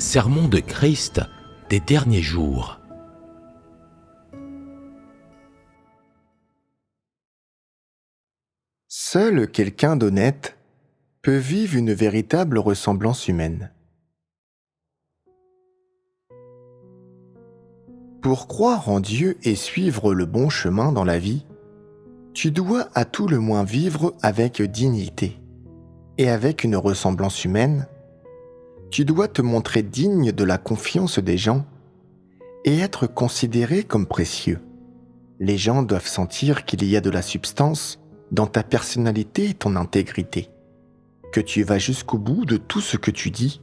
Sermon de Christ des derniers jours. Seul quelqu'un d'honnête peut vivre une véritable ressemblance humaine. Pour croire en Dieu et suivre le bon chemin dans la vie, tu dois à tout le moins vivre avec dignité. Et avec une ressemblance humaine, tu dois te montrer digne de la confiance des gens et être considéré comme précieux. Les gens doivent sentir qu'il y a de la substance dans ta personnalité et ton intégrité, que tu vas jusqu'au bout de tout ce que tu dis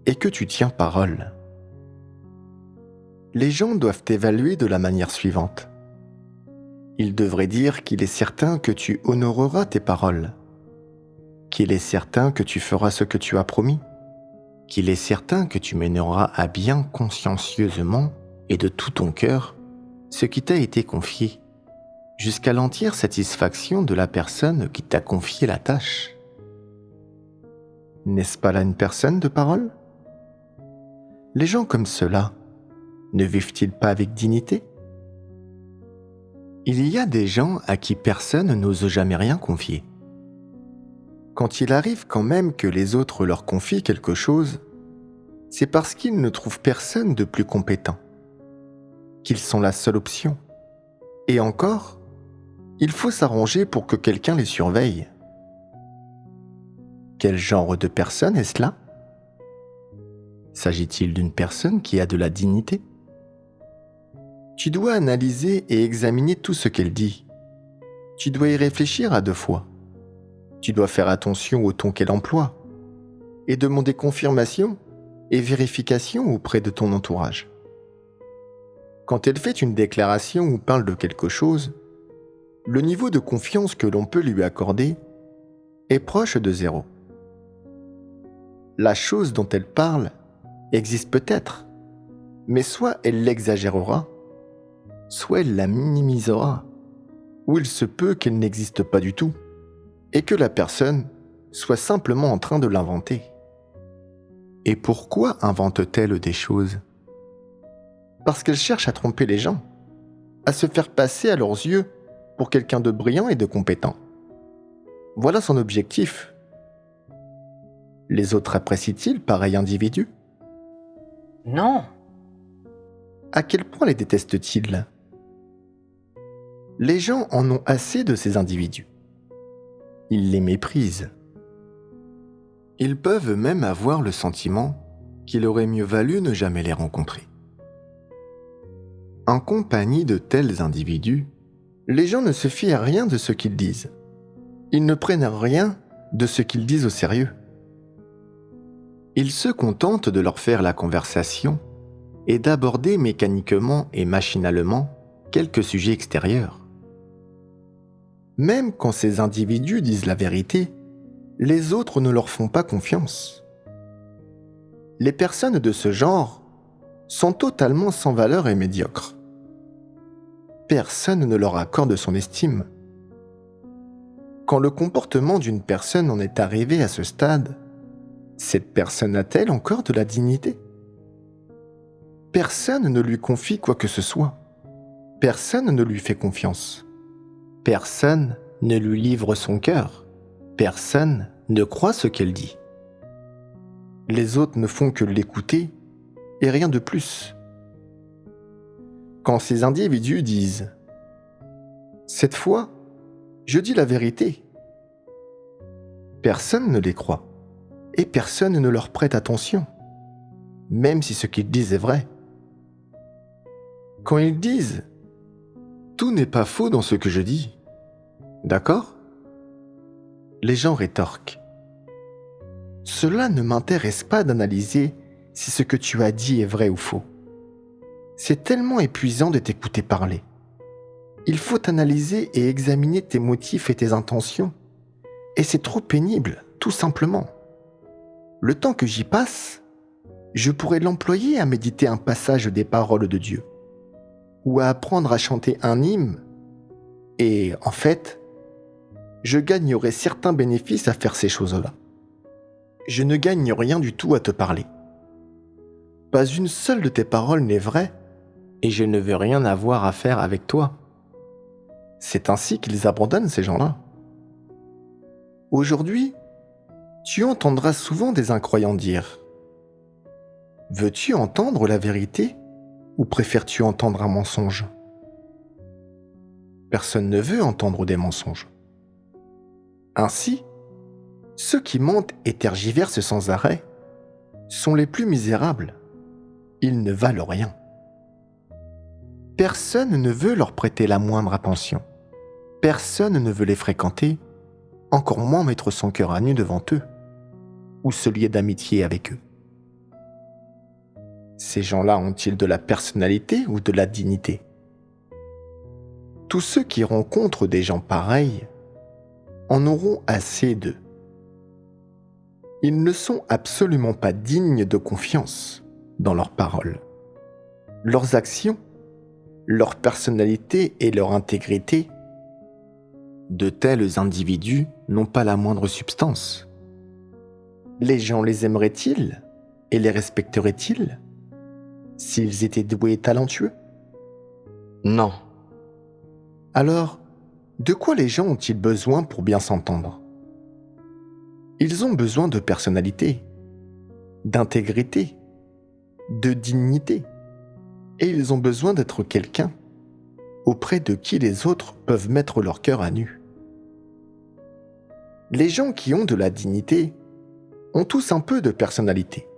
et que tu tiens parole. Les gens doivent t'évaluer de la manière suivante. Ils devraient dire qu'il est certain que tu honoreras tes paroles, qu'il est certain que tu feras ce que tu as promis, qu'il est certain que tu mèneras à bien consciencieusement et de tout ton cœur ce qui t'a été confié, jusqu'à l'entière satisfaction de la personne qui t'a confié la tâche. N'est-ce pas là une personne de parole ? Les gens comme cela, ne vivent-ils pas avec dignité ? Il y a des gens à qui personne n'ose jamais rien confier. Quand il arrive quand même que les autres leur confient quelque chose, c'est parce qu'ils ne trouvent personne de plus compétent, qu'ils sont la seule option. Et encore, il faut s'arranger pour que quelqu'un les surveille. Quel genre de personne est-ce là ? S'agit-il d'une personne qui a de la dignité ? Tu dois analyser et examiner tout ce qu'elle dit. Tu dois y réfléchir à 2 fois. Tu dois faire attention au ton qu'elle emploie et demander confirmation et vérification auprès de ton entourage. Quand elle fait une déclaration ou parle de quelque chose, le niveau de confiance que l'on peut lui accorder est proche de 0. La chose dont elle parle existe peut-être, mais soit elle l'exagérera, soit elle la minimisera, ou il se peut qu'elle n'existe pas du tout, et que la personne soit simplement en train de l'inventer. Et pourquoi invente-t-elle des choses ? Parce qu'elle cherche à tromper les gens, à se faire passer à leurs yeux pour quelqu'un de brillant et de compétent. Voilà son objectif. Les autres apprécient-ils pareil individu ? Non. À quel point les détestent-ils ? Les gens en ont assez de ces individus. Ils les méprisent. Ils peuvent même avoir le sentiment qu'il aurait mieux valu ne jamais les rencontrer. En compagnie de tels individus, les gens ne se fient à rien de ce qu'ils disent. Ils ne prennent rien de ce qu'ils disent au sérieux. Ils se contentent de leur faire la conversation et d'aborder mécaniquement et machinalement quelques sujets extérieurs. Même quand ces individus disent la vérité, les autres ne leur font pas confiance. Les personnes de ce genre sont totalement sans valeur et médiocres. Personne ne leur accorde son estime. Quand le comportement d'une personne en est arrivé à ce stade, cette personne a-t-elle encore de la dignité ? Personne ne lui confie quoi que ce soit. Personne ne lui fait confiance. Personne ne lui livre son cœur. Personne ne croit ce qu'elle dit. Les autres ne font que l'écouter et rien de plus. Quand ces individus disent « Cette fois, je dis la vérité », personne ne les croit et personne ne leur prête attention, même si ce qu'ils disent est vrai. Quand ils disent « Tout n'est pas faux dans ce que je dis », d'accord ? Les gens rétorquent. Cela ne m'intéresse pas d'analyser si ce que tu as dit est vrai ou faux. C'est tellement épuisant de t'écouter parler. Il faut analyser et examiner tes motifs et tes intentions. Et c'est trop pénible, tout simplement. Le temps que j'y passe, je pourrais l'employer à méditer un passage des paroles de Dieu, ou à apprendre à chanter un hymne, et en fait, je gagnerais certains bénéfices à faire ces choses-là. Je ne gagne rien du tout à te parler. Pas une seule de tes paroles n'est vraie, et je ne veux rien avoir à faire avec toi. C'est ainsi qu'ils abandonnent ces gens-là. Aujourd'hui, tu entendras souvent des incroyants dire « Veux-tu entendre la vérité ou préfères-tu entendre un mensonge ?» Personne ne veut entendre des mensonges. Ainsi, ceux qui mentent et tergiversent sans arrêt sont les plus misérables. Ils ne valent rien. Personne ne veut leur prêter la moindre attention. Personne ne veut les fréquenter, encore moins mettre son cœur à nu devant eux, ou se lier d'amitié avec eux. Ces gens-là ont-ils de la personnalité ou de la dignité ? Tous ceux qui rencontrent des gens pareils en auront assez d'eux. Ils ne sont absolument pas dignes de confiance dans leurs paroles. Leurs actions, leur personnalité et leur intégrité, de tels individus n'ont pas la moindre substance. Les gens les aimeraient-ils et les respecteraient-ils s'ils étaient doués et talentueux ? Non. Alors, de quoi les gens ont-ils besoin pour bien s'entendre ? Ils ont besoin de personnalité, d'intégrité, de dignité, et ils ont besoin d'être quelqu'un auprès de qui les autres peuvent mettre leur cœur à nu. Les gens qui ont de la dignité ont tous un peu de personnalité.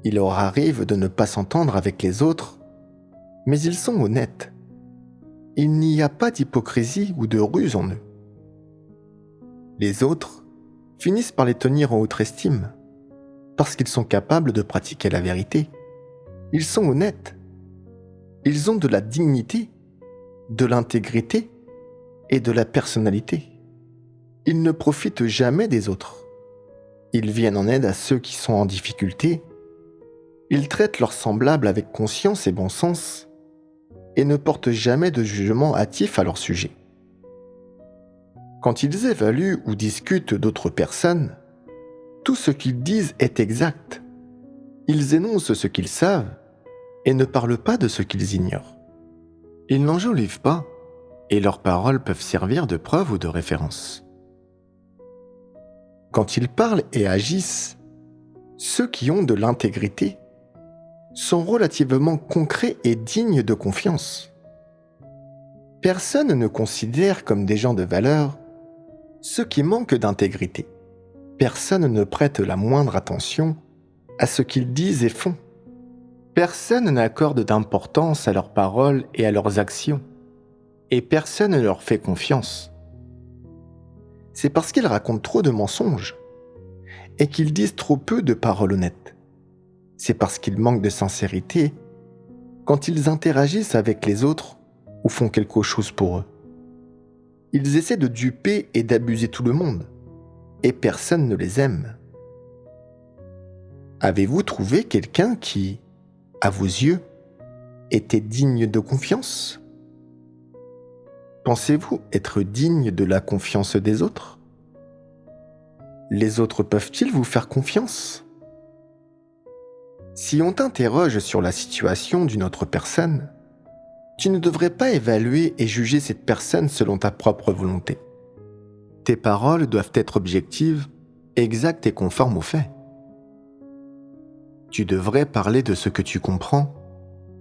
Il leur arrive de ne pas s'entendre avec les autres, mais ils sont honnêtes. Il n'y a pas d'hypocrisie ou de ruse en eux. Les autres finissent par les tenir en haute estime, parce qu'ils sont capables de pratiquer la vérité. Ils sont honnêtes. Ils ont de la dignité, de l'intégrité et de la personnalité. Ils ne profitent jamais des autres. Ils viennent en aide à ceux qui sont en difficulté. Ils traitent leurs semblables avec conscience et bon sens et ne portent jamais de jugement hâtif à leur sujet. Quand ils évaluent ou discutent d'autres personnes, tout ce qu'ils disent est exact. Ils énoncent ce qu'ils savent et ne parlent pas de ce qu'ils ignorent. Ils n'enjolivent pas et leurs paroles peuvent servir de preuve ou de référence. Quand ils parlent et agissent, ceux qui ont de l'intégrité sont relativement concrets et dignes de confiance. Personne ne considère comme des gens de valeur ceux qui manquent d'intégrité. Personne ne prête la moindre attention à ce qu'ils disent et font. Personne n'accorde d'importance à leurs paroles et à leurs actions, et personne ne leur fait confiance. C'est parce qu'ils racontent trop de mensonges et qu'ils disent trop peu de paroles honnêtes. C'est parce qu'ils manquent de sincérité quand ils interagissent avec les autres ou font quelque chose pour eux. Ils essaient de duper et d'abuser tout le monde, et personne ne les aime. Avez-vous trouvé quelqu'un qui, à vos yeux, était digne de confiance ? Pensez-vous être digne de la confiance des autres ? Les autres peuvent-ils vous faire confiance ? Si on t'interroge sur la situation d'une autre personne, tu ne devrais pas évaluer et juger cette personne selon ta propre volonté. Tes paroles doivent être objectives, exactes et conformes aux faits. Tu devrais parler de ce que tu comprends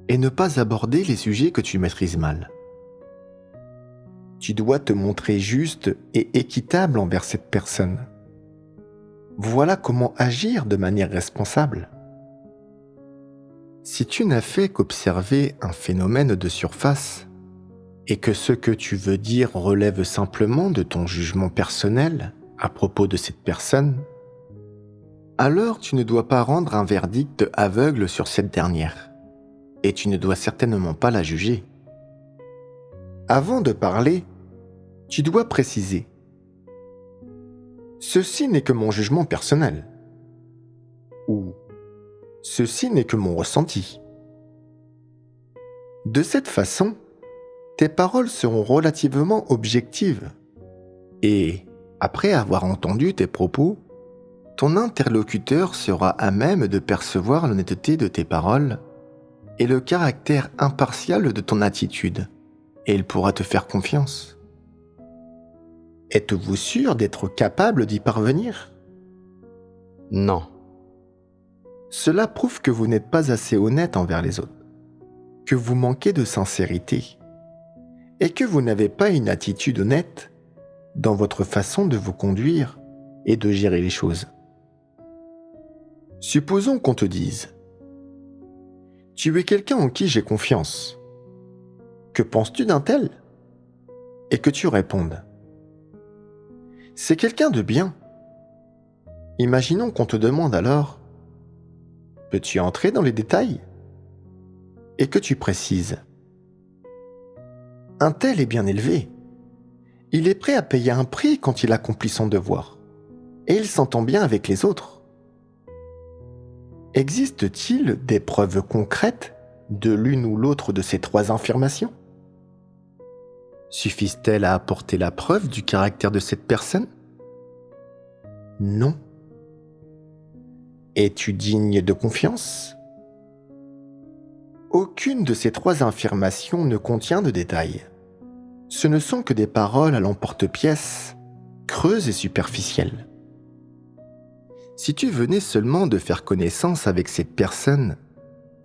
et ne pas aborder les sujets que tu maîtrises mal. Tu dois te montrer juste et équitable envers cette personne. Voilà comment agir de manière responsable. Si tu n'as fait qu'observer un phénomène de surface et que ce que tu veux dire relève simplement de ton jugement personnel à propos de cette personne, alors tu ne dois pas rendre un verdict aveugle sur cette dernière et tu ne dois certainement pas la juger. Avant de parler, tu dois préciser « Ceci n'est que mon jugement personnel » ou « Ceci n'est que mon ressenti ». De cette façon, tes paroles seront relativement objectives et, après avoir entendu tes propos, ton interlocuteur sera à même de percevoir l'honnêteté de tes paroles et le caractère impartial de ton attitude, et il pourra te faire confiance. Êtes-vous sûr d'être capable d'y parvenir ? Non. Cela prouve que vous n'êtes pas assez honnête envers les autres, que vous manquez de sincérité, et que vous n'avez pas une attitude honnête dans votre façon de vous conduire et de gérer les choses. Supposons qu'on te dise « Tu es quelqu'un en qui j'ai confiance. Que penses-tu d'un tel ?» Et que tu répondes « C'est quelqu'un de bien. » Imaginons qu'on te demande alors « Peux-tu entrer dans les détails ?» Et que tu précises « Un tel est bien élevé. Il est prêt à payer un prix quand il accomplit son devoir. Et il s'entend bien avec les autres. » Existe-t-il des preuves concrètes de l'une ou l'autre de ces trois affirmations ? Suffisent-elles à apporter la preuve du caractère de cette personne ? Non. Es-tu digne de confiance ? Aucune de ces trois affirmations ne contient de détails. Ce ne sont que des paroles à l'emporte-pièce, creuses et superficielles. Si tu venais seulement de faire connaissance avec cette personne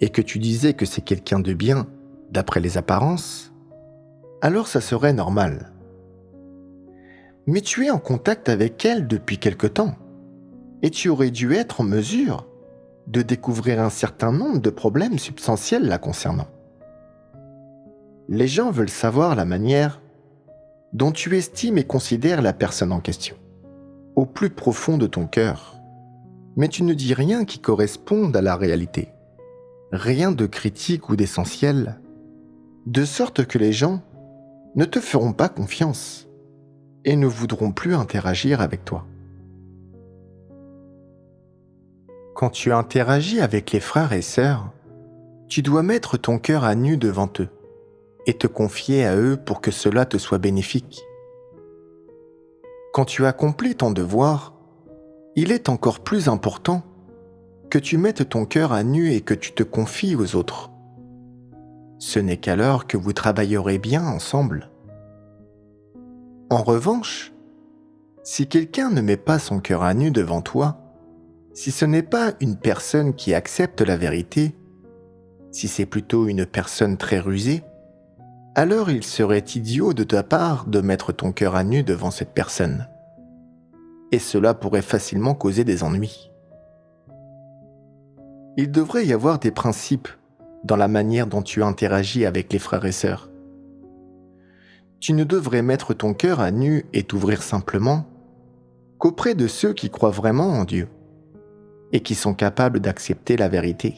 et que tu disais que c'est quelqu'un de bien d'après les apparences, alors ça serait normal. Mais tu es en contact avec elle depuis quelque temps et tu aurais dû être en mesure de découvrir un certain nombre de problèmes substantiels la concernant. Les gens veulent savoir la manière dont tu estimes et considères la personne en question, au plus profond de ton cœur. Mais tu ne dis rien qui corresponde à la réalité, rien de critique ou d'essentiel, de sorte que les gens ne te feront pas confiance et ne voudront plus interagir avec toi. Quand tu interagis avec les frères et sœurs, tu dois mettre ton cœur à nu devant eux et te confier à eux pour que cela te soit bénéfique. Quand tu accomplis ton devoir, il est encore plus important que tu mettes ton cœur à nu et que tu te confies aux autres. Ce n'est qu'alors que vous travaillerez bien ensemble. En revanche, si quelqu'un ne met pas son cœur à nu devant toi, si ce n'est pas une personne qui accepte la vérité, si c'est plutôt une personne très rusée, alors il serait idiot de ta part de mettre ton cœur à nu devant cette personne. Et cela pourrait facilement causer des ennuis. Il devrait y avoir des principes dans la manière dont tu interagis avec les frères et sœurs. Tu ne devrais mettre ton cœur à nu et t'ouvrir simplement qu'auprès de ceux qui croient vraiment en Dieu et qui sont capables d'accepter la vérité.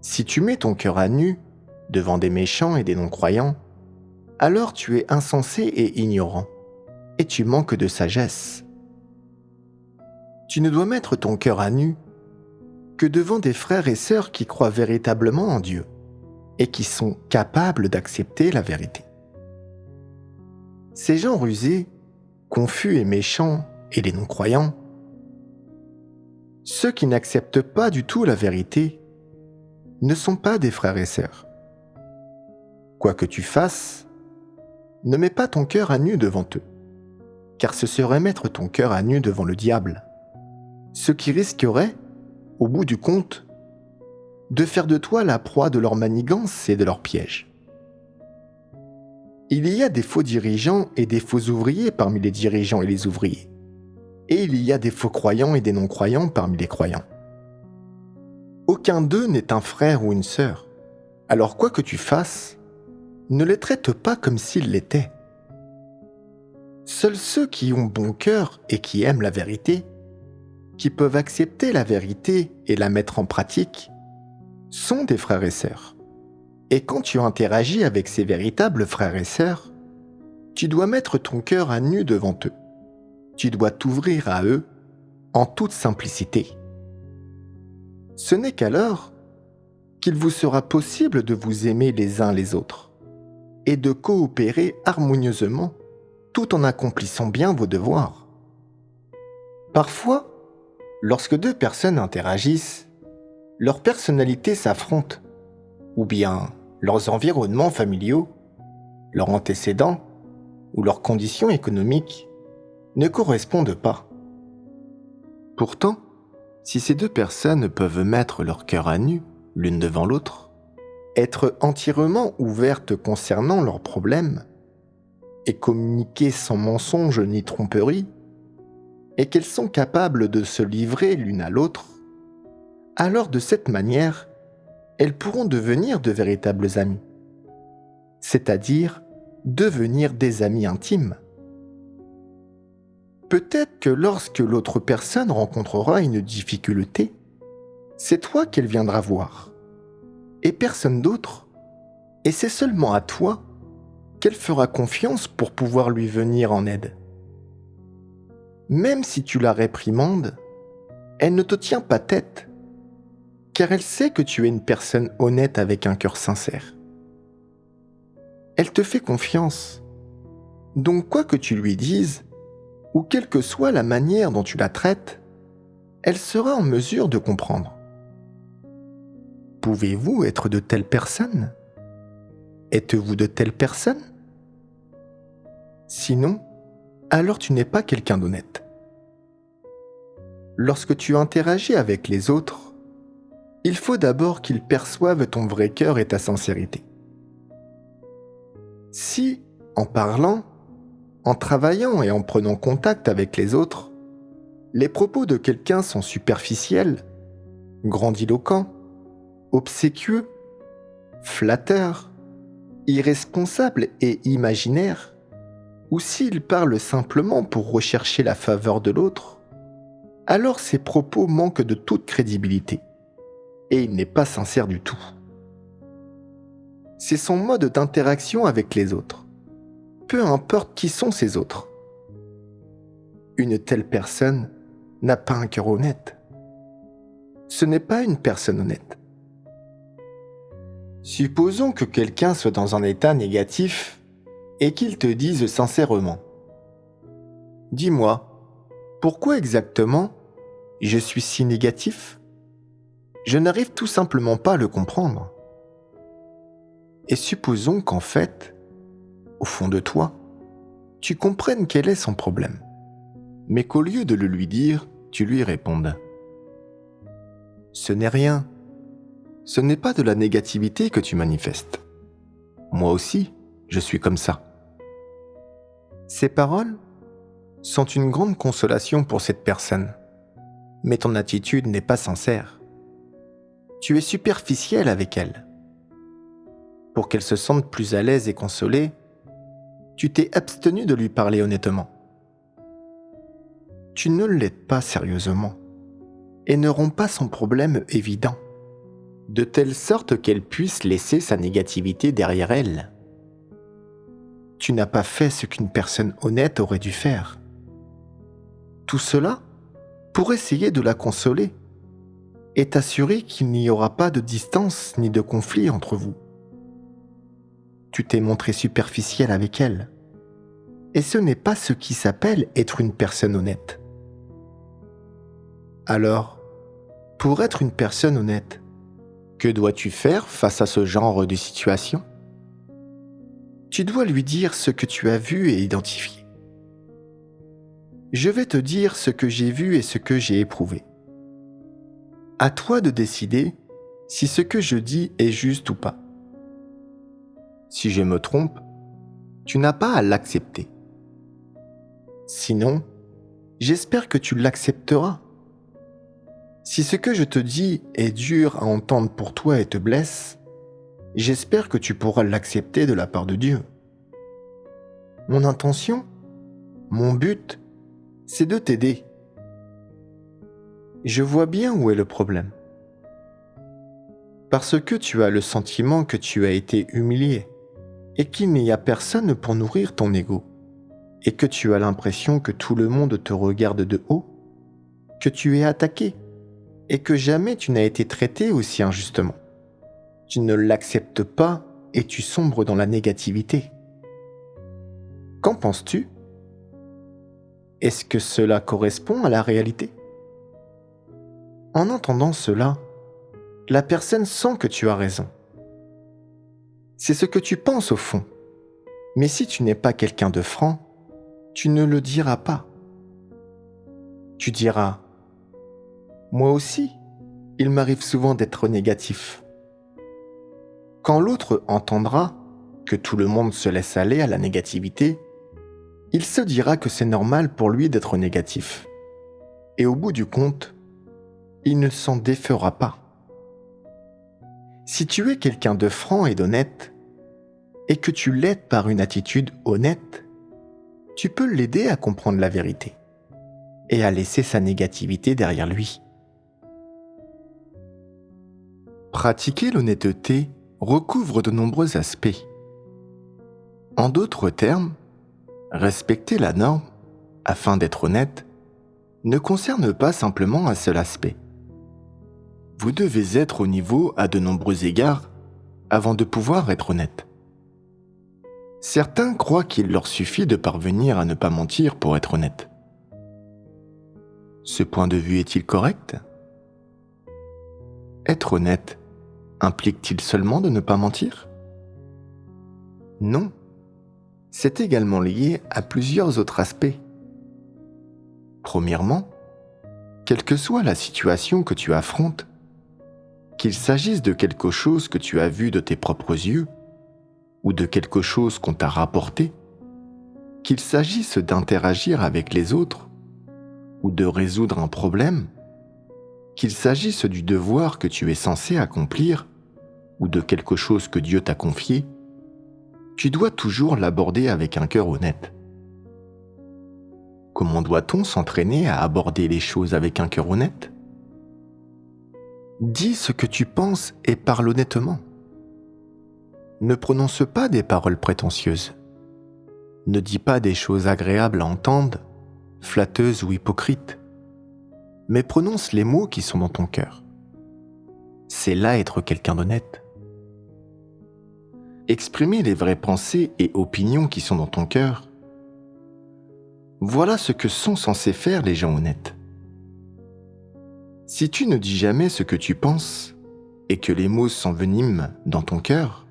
Si tu mets ton cœur à nu devant des méchants et des non-croyants, alors tu es insensé et ignorant. Et tu manques de sagesse. Tu ne dois mettre ton cœur à nu que devant des frères et sœurs qui croient véritablement en Dieu et qui sont capables d'accepter la vérité. Ces gens rusés, confus et méchants et les non-croyants, ceux qui n'acceptent pas du tout la vérité, ne sont pas des frères et sœurs. Quoi que tu fasses, ne mets pas ton cœur à nu devant eux, car ce serait mettre ton cœur à nu devant le diable, ce qui risquerait, au bout du compte, de faire de toi la proie de leur manigance et de leurs pièges. Il y a des faux dirigeants et des faux ouvriers parmi les dirigeants et les ouvriers, et il y a des faux croyants et des non-croyants parmi les croyants. Aucun d'eux n'est un frère ou une sœur, alors quoi que tu fasses, ne les traite pas comme s'ils l'étaient. Seuls ceux qui ont bon cœur et qui aiment la vérité, qui peuvent accepter la vérité et la mettre en pratique, sont des frères et sœurs. Et quand tu interagis avec ces véritables frères et sœurs, tu dois mettre ton cœur à nu devant eux. Tu dois t'ouvrir à eux en toute simplicité. Ce n'est qu'alors qu'il vous sera possible de vous aimer les uns les autres et de coopérer harmonieusement tout en accomplissant bien vos devoirs. Parfois, lorsque deux personnes interagissent, leurs personnalités s'affrontent, ou bien leurs environnements familiaux, leurs antécédents ou leurs conditions économiques ne correspondent pas. Pourtant, si ces deux personnes peuvent mettre leur cœur à nu l'une devant l'autre, être entièrement ouvertes concernant leurs problèmes et communiquer sans mensonge ni tromperie, et qu'elles sont capables de se livrer l'une à l'autre, alors de cette manière, elles pourront devenir de véritables amis, c'est-à-dire devenir des amis intimes. Peut-être que lorsque l'autre personne rencontrera une difficulté, c'est toi qu'elle viendra voir, et personne d'autre, et c'est seulement à toi qu'elle fera confiance pour pouvoir lui venir en aide. Même si tu la réprimandes, elle ne te tient pas tête, car elle sait que tu es une personne honnête avec un cœur sincère. Elle te fait confiance, donc quoi que tu lui dises, ou quelle que soit la manière dont tu la traites, elle sera en mesure de comprendre. Pouvez-vous être de telles personnes ? Êtes-vous de telles personnes ? Sinon, alors tu n'es pas quelqu'un d'honnête. Lorsque tu interagis avec les autres, il faut d'abord qu'ils perçoivent ton vrai cœur et ta sincérité. Si, en parlant, en travaillant et en prenant contact avec les autres, les propos de quelqu'un sont superficiels, grandiloquents, obséquieux, flatteurs, irresponsables et imaginaires, ou s'il parle simplement pour rechercher la faveur de l'autre, alors ces propos manquent de toute crédibilité, et il n'est pas sincère du tout. C'est son mode d'interaction avec les autres, peu importe qui sont ces autres. Une telle personne n'a pas un cœur honnête. Ce n'est pas une personne honnête. Supposons que quelqu'un soit dans un état négatif et qu'il te dise sincèrement « Dis-moi, pourquoi exactement je suis si négatif ? Je n'arrive tout simplement pas à le comprendre. » Et supposons qu'en fait, au fond de toi, tu comprennes quel est son problème, mais qu'au lieu de le lui dire, tu lui répondes « Ce n'est rien. Ce n'est pas de la négativité que tu manifestes. Moi aussi, je suis comme ça. » Ces paroles sont une grande consolation pour cette personne, mais ton attitude n'est pas sincère. Tu es superficiel avec elle. Pour qu'elle se sente plus à l'aise et consolée, tu t'es abstenu de lui parler honnêtement. Tu ne l'aides pas sérieusement et ne romps pas son problème évident, de telle sorte qu'elle puisse laisser sa négativité derrière elle. Tu n'as pas fait ce qu'une personne honnête aurait dû faire. Tout cela pour essayer de la consoler et t'assurer qu'il n'y aura pas de distance ni de conflit entre vous. Tu t'es montré superficiel avec elle. Et ce n'est pas ce qui s'appelle être une personne honnête. Alors, pour être une personne honnête, que dois-tu faire face à ce genre de situation ? Tu dois lui dire ce que tu as vu et identifié. Je vais te dire ce que j'ai vu et ce que j'ai éprouvé. À toi de décider si ce que je dis est juste ou pas. Si je me trompe, tu n'as pas à l'accepter. Sinon, j'espère que tu l'accepteras. Si ce que je te dis est dur à entendre pour toi et te blesse, j'espère que tu pourras l'accepter de la part de Dieu. Mon intention, mon but, c'est de t'aider. Je vois bien où est le problème. Parce que tu as le sentiment que tu as été humilié et qu'il n'y a personne pour nourrir ton ego, et que tu as l'impression que tout le monde te regarde de haut, que tu es attaqué, et que jamais tu n'as été traité aussi injustement. Tu ne l'acceptes pas et tu sombres dans la négativité. Qu'en penses-tu ? Est-ce que cela correspond à la réalité? En entendant cela, la personne sent que tu as raison. C'est ce que tu penses au fond. Mais si tu n'es pas quelqu'un de franc, tu ne le diras pas. Tu diras « Moi aussi, il m'arrive souvent d'être négatif. » Quand l'autre entendra que tout le monde se laisse aller à la négativité, il se dira que c'est normal pour lui d'être négatif. Et au bout du compte, il ne s'en défera pas. Si tu es quelqu'un de franc et d'honnête, et que tu l'aides par une attitude honnête, tu peux l'aider à comprendre la vérité et à laisser sa négativité derrière lui. Pratiquer l'honnêteté recouvre de nombreux aspects. En d'autres termes, respecter la norme, afin d'être honnête, ne concerne pas simplement un seul aspect. Vous devez être au niveau à de nombreux égards avant de pouvoir être honnête. Certains croient qu'il leur suffit de parvenir à ne pas mentir pour être honnête. Ce point de vue est-il correct? Être honnête implique-t-il seulement de ne pas mentir? Non. C'est également lié à plusieurs autres aspects. Premièrement, quelle que soit la situation que tu affrontes, qu'il s'agisse de quelque chose que tu as vu de tes propres yeux, ou de quelque chose qu'on t'a rapporté, qu'il s'agisse d'interagir avec les autres, ou de résoudre un problème, qu'il s'agisse du devoir que tu es censé accomplir, ou de quelque chose que Dieu t'a confié, tu dois toujours l'aborder avec un cœur honnête. Comment doit-on s'entraîner à aborder les choses avec un cœur honnête? Dis ce que tu penses et parle honnêtement. Ne prononce pas des paroles prétentieuses. Ne dis pas des choses agréables à entendre, flatteuses ou hypocrites, mais prononce les mots qui sont dans ton cœur. C'est là être quelqu'un d'honnête. Exprimer les vraies pensées et opinions qui sont dans ton cœur, voilà ce que sont censés faire les gens honnêtes. Si tu ne dis jamais ce que tu penses et que les mots s'enveniment dans ton cœur,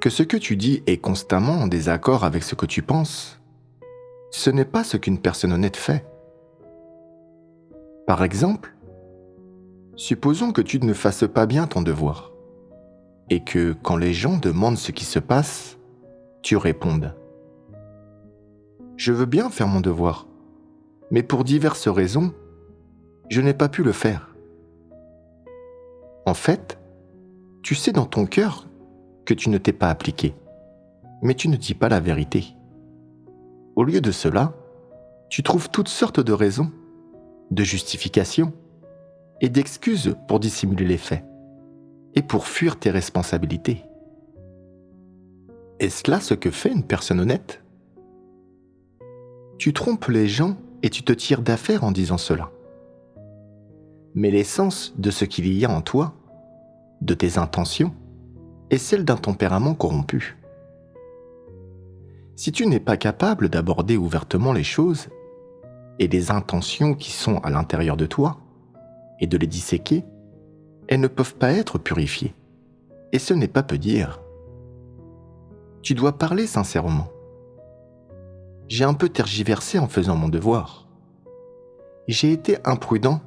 que ce que tu dis est constamment en désaccord avec ce que tu penses, ce n'est pas ce qu'une personne honnête fait. Par exemple, supposons que tu ne fasses pas bien ton devoir et que, quand les gens demandent ce qui se passe, tu répondes « Je veux bien faire mon devoir, mais pour diverses raisons, je n'ai pas pu le faire. » En fait, tu sais dans ton cœur que tu ne t'es pas appliqué, mais tu ne dis pas la vérité. Au lieu de cela, tu trouves toutes sortes de raisons, de justifications et d'excuses pour dissimuler les faits et pour fuir tes responsabilités. Est-ce là ce que fait une personne honnête? Tu trompes les gens et tu te tires d'affaire en disant cela. Mais l'essence de ce qu'il y a en toi, de tes intentions, est celle d'un tempérament corrompu. Si tu n'es pas capable d'aborder ouvertement les choses et les intentions qui sont à l'intérieur de toi et de les disséquer, elles ne peuvent pas être purifiées. Et ce n'est pas peu dire. Tu dois parler sincèrement. J'ai un peu tergiversé en faisant mon devoir. J'ai été imprudent,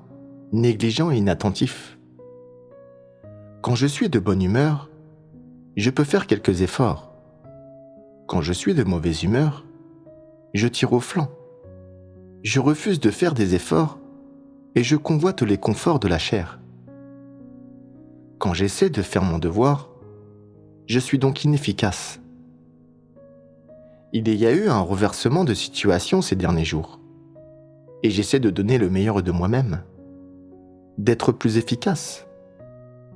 négligent et inattentif. Quand je suis de bonne humeur, je peux faire quelques efforts. Quand je suis de mauvaise humeur, je tire au flanc. Je refuse de faire des efforts et je convoite les conforts de la chair. Quand j'essaie de faire mon devoir, je suis donc inefficace. Il y a eu un renversement de situation ces derniers jours et j'essaie de donner le meilleur de moi-même, d'être plus efficace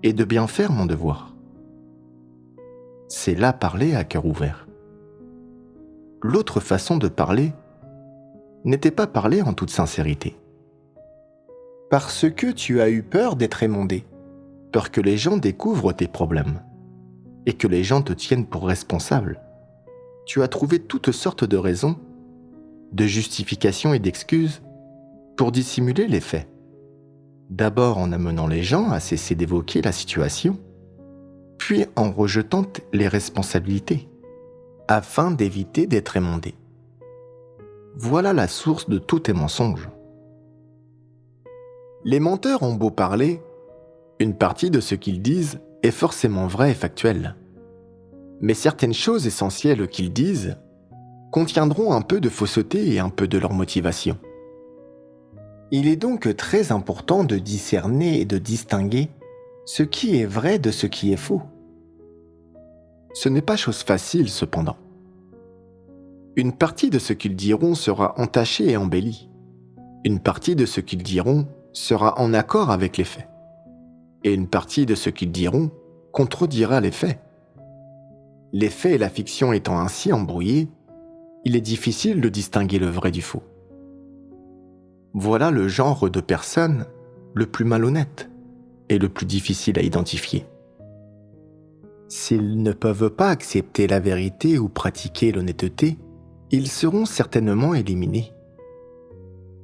et de bien faire mon devoir. C'est là parler à cœur ouvert. L'autre façon de parler n'était pas parler en toute sincérité. Parce que tu as eu peur d'être émondé, peur que les gens découvrent tes problèmes et que les gens te tiennent pour responsable, tu as trouvé toutes sortes de raisons de justifications et d'excuses pour dissimuler les faits. D'abord en amenant les gens à cesser d'évoquer la situation, puis en rejetant les responsabilités, afin d'éviter d'être émondés. Voilà la source de tous tes mensonges. Les menteurs ont beau parler, une partie de ce qu'ils disent est forcément vrai et factuel. Mais certaines choses essentielles qu'ils disent contiendront un peu de fausseté et un peu de leur motivation. Il est donc très important de discerner et de distinguer ce qui est vrai de ce qui est faux. Ce n'est pas chose facile cependant. Une partie de ce qu'ils diront sera entachée et embellie. Une partie de ce qu'ils diront sera en accord avec les faits. Et une partie de ce qu'ils diront contredira les faits. Les faits et la fiction étant ainsi embrouillés, il est difficile de distinguer le vrai du faux. Voilà le genre de personnes le plus malhonnête et le plus difficile à identifier. S'ils ne peuvent pas accepter la vérité ou pratiquer l'honnêteté, ils seront certainement éliminés.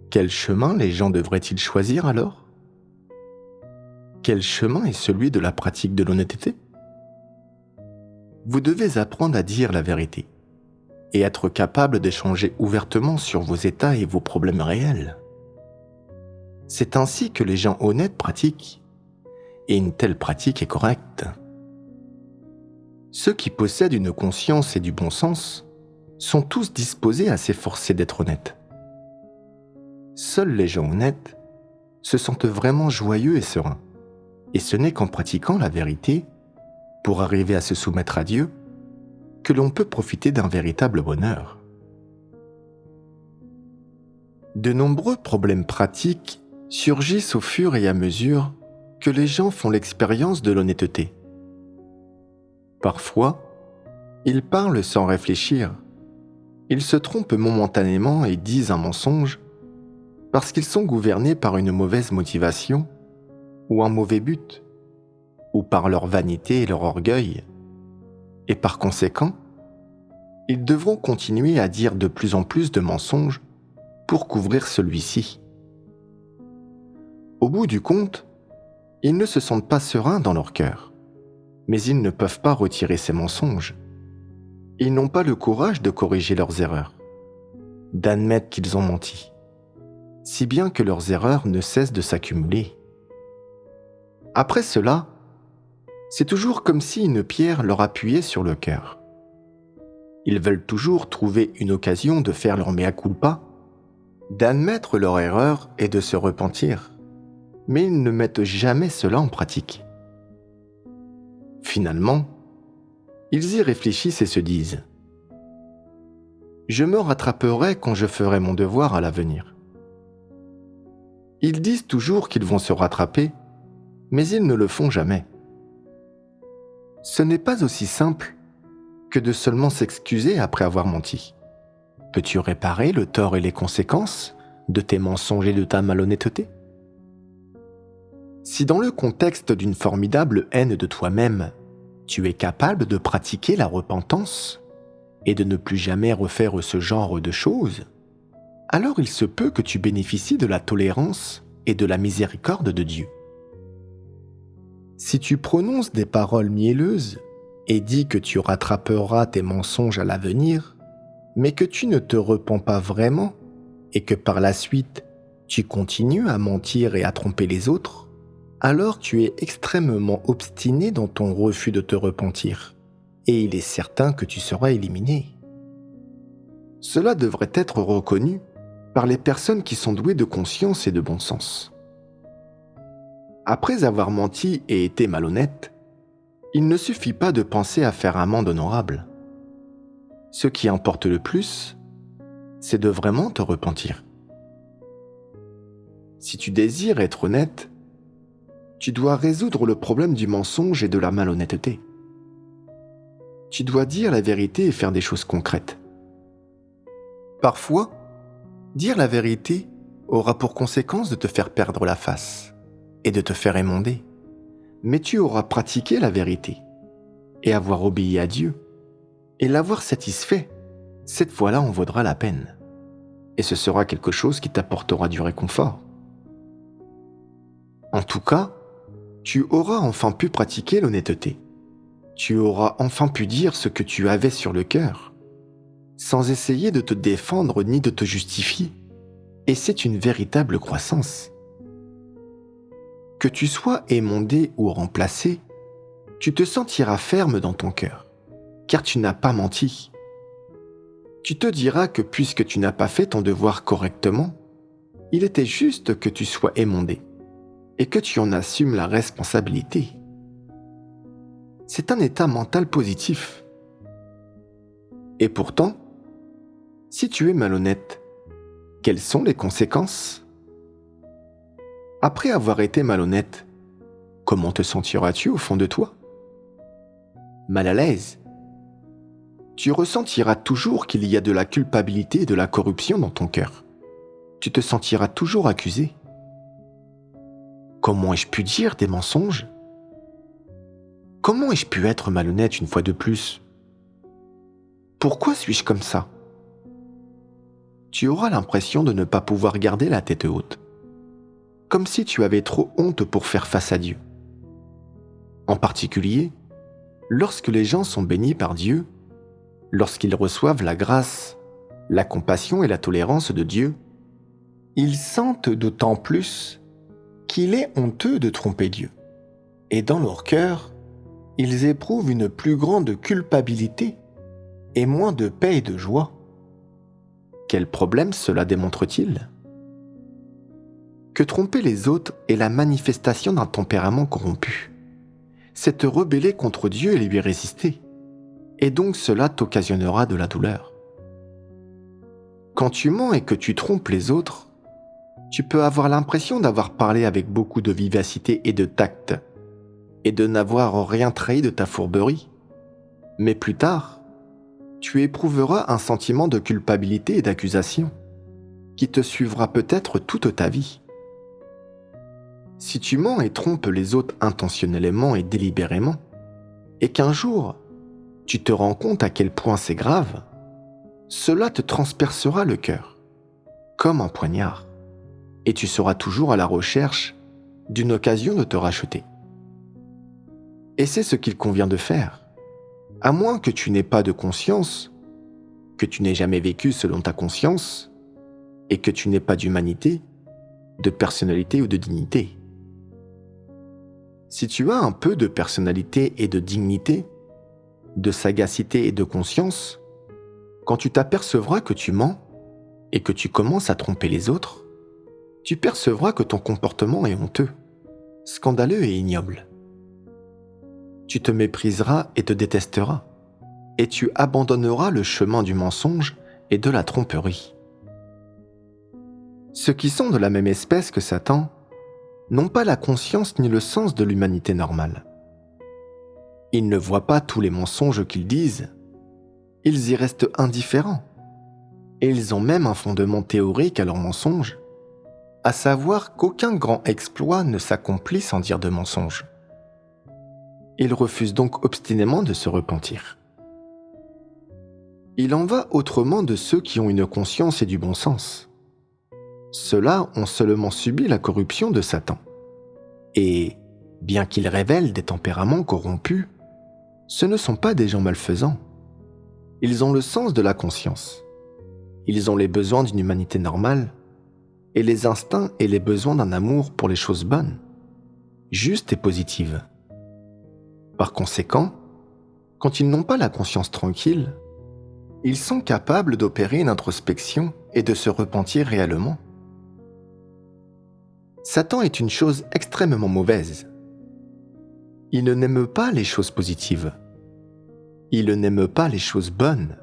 Quel chemin les gens devraient-ils choisir alors ? Quel chemin est celui de la pratique de l'honnêteté ? Vous devez apprendre à dire la vérité et être capable d'échanger ouvertement sur vos états et vos problèmes réels. C'est ainsi que les gens honnêtes pratiquent, et une telle pratique est correcte. Ceux qui possèdent une conscience et du bon sens sont tous disposés à s'efforcer d'être honnêtes. Seuls les gens honnêtes se sentent vraiment joyeux et sereins, et ce n'est qu'en pratiquant la vérité, pour arriver à se soumettre à Dieu, que l'on peut profiter d'un véritable bonheur. De nombreux problèmes pratiques surgissent au fur et à mesure que les gens font l'expérience de l'honnêteté. Parfois, ils parlent sans réfléchir. Ils se trompent momentanément et disent un mensonge parce qu'ils sont gouvernés par une mauvaise motivation ou un mauvais but, ou par leur vanité et leur orgueil. Et par conséquent, ils devront continuer à dire de plus en plus de mensonges pour couvrir celui-ci. Au bout du compte, ils ne se sentent pas sereins dans leur cœur, mais ils ne peuvent pas retirer ces mensonges. Ils n'ont pas le courage de corriger leurs erreurs, d'admettre qu'ils ont menti, si bien que leurs erreurs ne cessent de s'accumuler. Après cela, c'est toujours comme si une pierre leur appuyait sur le cœur. Ils veulent toujours trouver une occasion de faire leur mea culpa, d'admettre leur erreur et de se repentir, mais ils ne mettent jamais cela en pratique. Finalement, ils y réfléchissent et se disent « Je me rattraperai quand je ferai mon devoir à l'avenir. » Ils disent toujours qu'ils vont se rattraper, mais ils ne le font jamais. Ce n'est pas aussi simple que de seulement s'excuser après avoir menti. Peux-tu réparer le tort et les conséquences de tes mensonges et de ta malhonnêteté ? Si dans le contexte d'une formidable haine de toi-même, tu es capable de pratiquer la repentance et de ne plus jamais refaire ce genre de choses, alors il se peut que tu bénéficies de la tolérance et de la miséricorde de Dieu. Si tu prononces des paroles mielleuses et dis que tu rattraperas tes mensonges à l'avenir, mais que tu ne te repens pas vraiment et que par la suite tu continues à mentir et à tromper les autres, alors tu es extrêmement obstiné dans ton refus de te repentir, et il est certain que tu seras éliminé. Cela devrait être reconnu par les personnes qui sont douées de conscience et de bon sens. Après avoir menti et été malhonnête, il ne suffit pas de penser à faire amende honorable. Ce qui importe le plus, c'est de vraiment te repentir. Si tu désires être honnête, tu dois résoudre le problème du mensonge et de la malhonnêteté. Tu dois dire la vérité et faire des choses concrètes. Parfois, dire la vérité aura pour conséquence de te faire perdre la face et de te faire émonder. Mais tu auras pratiqué la vérité et avoir obéi à Dieu et l'avoir satisfait. Cette fois-là en vaudra la peine. et ce sera quelque chose qui t'apportera du réconfort. En tout cas, tu auras enfin pu pratiquer l'honnêteté. Tu auras enfin pu dire ce que tu avais sur le cœur, sans essayer de te défendre ni de te justifier. Et c'est une véritable croissance. Que tu sois émondé ou remplacé, tu te sentiras ferme dans ton cœur, car tu n'as pas menti. Tu te diras que puisque tu n'as pas fait ton devoir correctement, il était juste que tu sois émondé et que tu en assumes la responsabilité. C'est un état mental positif. Et pourtant, si tu es malhonnête, quelles sont les conséquences? Après avoir été malhonnête, comment te sentiras-tu au fond de toi? Mal à l'aise. Tu ressentiras toujours qu'il y a de la culpabilité et de la corruption dans ton cœur. Tu te sentiras toujours accusé. Comment ai-je pu dire des mensonges? Comment ai-je pu être malhonnête une fois de plus? Pourquoi suis-je comme ça? Tu auras l'impression de ne pas pouvoir garder la tête haute, comme si tu avais trop honte pour faire face à Dieu. En particulier, lorsque les gens sont bénis par Dieu, lorsqu'ils reçoivent la grâce, la compassion et la tolérance de Dieu, ils sentent d'autant plus qu'il est honteux de tromper Dieu. Et dans leur cœur, ils éprouvent une plus grande culpabilité et moins de paix et de joie. Quel problème cela démontre-t-il? Que tromper les autres est la manifestation d'un tempérament corrompu. C'est te rebeller contre Dieu et lui résister. Et donc cela t'occasionnera de la douleur. Quand tu mens et que tu trompes les autres, tu peux avoir l'impression d'avoir parlé avec beaucoup de vivacité et de tact, et de n'avoir rien trahi de ta fourberie. Mais plus tard, tu éprouveras un sentiment de culpabilité et d'accusation, qui te suivra peut-être toute ta vie. Si tu mens et trompes les autres intentionnellement et délibérément, et qu'un jour, tu te rends compte à quel point c'est grave, cela te transpercera le cœur, comme un poignard, et tu seras toujours à la recherche d'une occasion de te racheter. Et c'est ce qu'il convient de faire, à moins que tu n'aies pas de conscience, que tu n'aies jamais vécu selon ta conscience, et que tu n'aies pas d'humanité, de personnalité ou de dignité. Si tu as un peu de personnalité et de dignité, de sagacité et de conscience, quand tu t'apercevras que tu mens et que tu commences à tromper les autres, tu percevras que ton comportement est honteux, scandaleux et ignoble. Tu te mépriseras et te détesteras, et tu abandonneras le chemin du mensonge et de la tromperie. Ceux qui sont de la même espèce que Satan n'ont pas la conscience ni le sens de l'humanité normale. Ils ne voient pas tous les mensonges qu'ils disent, ils y restent indifférents, et ils ont même un fondement théorique à leurs mensonges, à savoir qu'aucun grand exploit ne s'accomplit sans dire de mensonges. Ils refusent donc obstinément de se repentir. Il en va autrement de ceux qui ont une conscience et du bon sens. Ceux-là ont seulement subi la corruption de Satan. Et, bien qu'ils révèlent des tempéraments corrompus, ce ne sont pas des gens malfaisants. Ils ont le sens de la conscience. Ils ont les besoins d'une humanité normale et les instincts et les besoins d'un amour pour les choses bonnes, justes et positives. Par conséquent, quand ils n'ont pas la conscience tranquille, ils sont capables d'opérer une introspection et de se repentir réellement. Satan est une chose extrêmement mauvaise. Il n'aime pas les choses positives. Il n'aime pas les choses bonnes.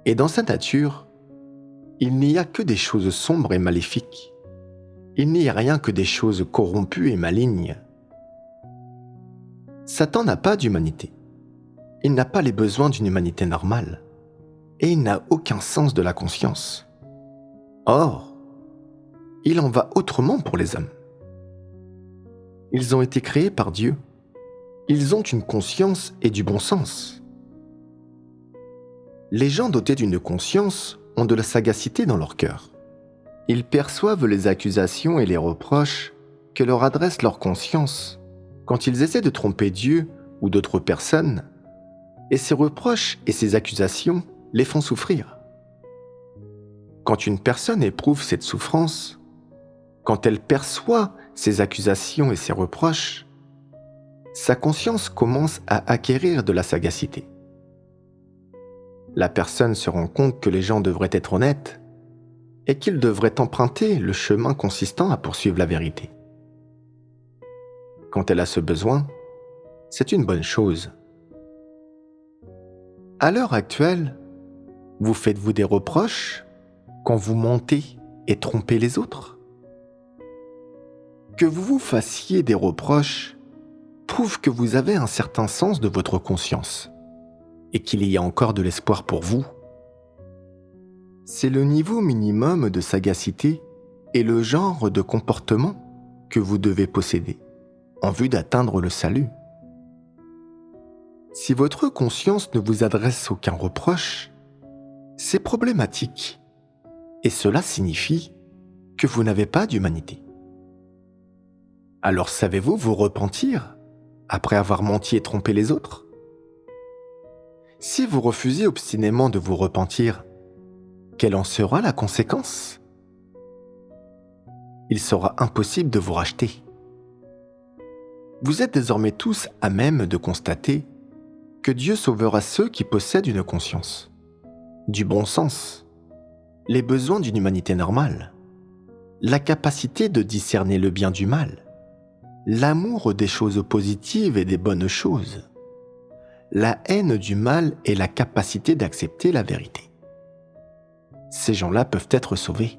Et dans sa nature, il n'y a que des choses sombres et maléfiques. Il n'y a rien que des choses corrompues et malignes. Satan n'a pas d'humanité. Il n'a pas les besoins d'une humanité normale. Et il n'a aucun sens de la conscience. Or, il en va autrement pour les hommes. Ils ont été créés par Dieu. Ils ont une conscience et du bon sens. Les gens dotés d'une conscience ont de la sagacité dans leur cœur. Ils perçoivent les accusations et les reproches que leur adresse leur conscience quand ils essaient de tromper Dieu ou d'autres personnes, et ces reproches et ces accusations les font souffrir. Quand une personne éprouve cette souffrance, quand elle perçoit ces accusations et ces reproches, sa conscience commence à acquérir de la sagacité. La personne se rend compte que les gens devraient être honnêtes et qu'ils devraient emprunter le chemin consistant à poursuivre la vérité. Quand elle a ce besoin, c'est une bonne chose. À l'heure actuelle, vous faites-vous des reproches quand vous mentez et trompez les autres? Que vous vous fassiez des reproches prouve que vous avez un certain sens de votre conscience et qu'il y a encore de l'espoir pour vous. C'est le niveau minimum de sagacité et le genre de comportement que vous devez posséder en vue d'atteindre le salut. Si votre conscience ne vous adresse aucun reproche, c'est problématique et cela signifie que vous n'avez pas d'humanité. Alors savez-vous vous repentir après avoir menti et trompé les autres? Si vous refusez obstinément de vous repentir, quelle en sera la conséquence? Il sera impossible de vous racheter. Vous êtes désormais tous à même de constater que Dieu sauvera ceux qui possèdent une conscience, du bon sens, les besoins d'une humanité normale, la capacité de discerner le bien du mal, l'amour des choses positives et des bonnes choses, la haine du mal et la capacité d'accepter la vérité. Ces gens-là peuvent être sauvés.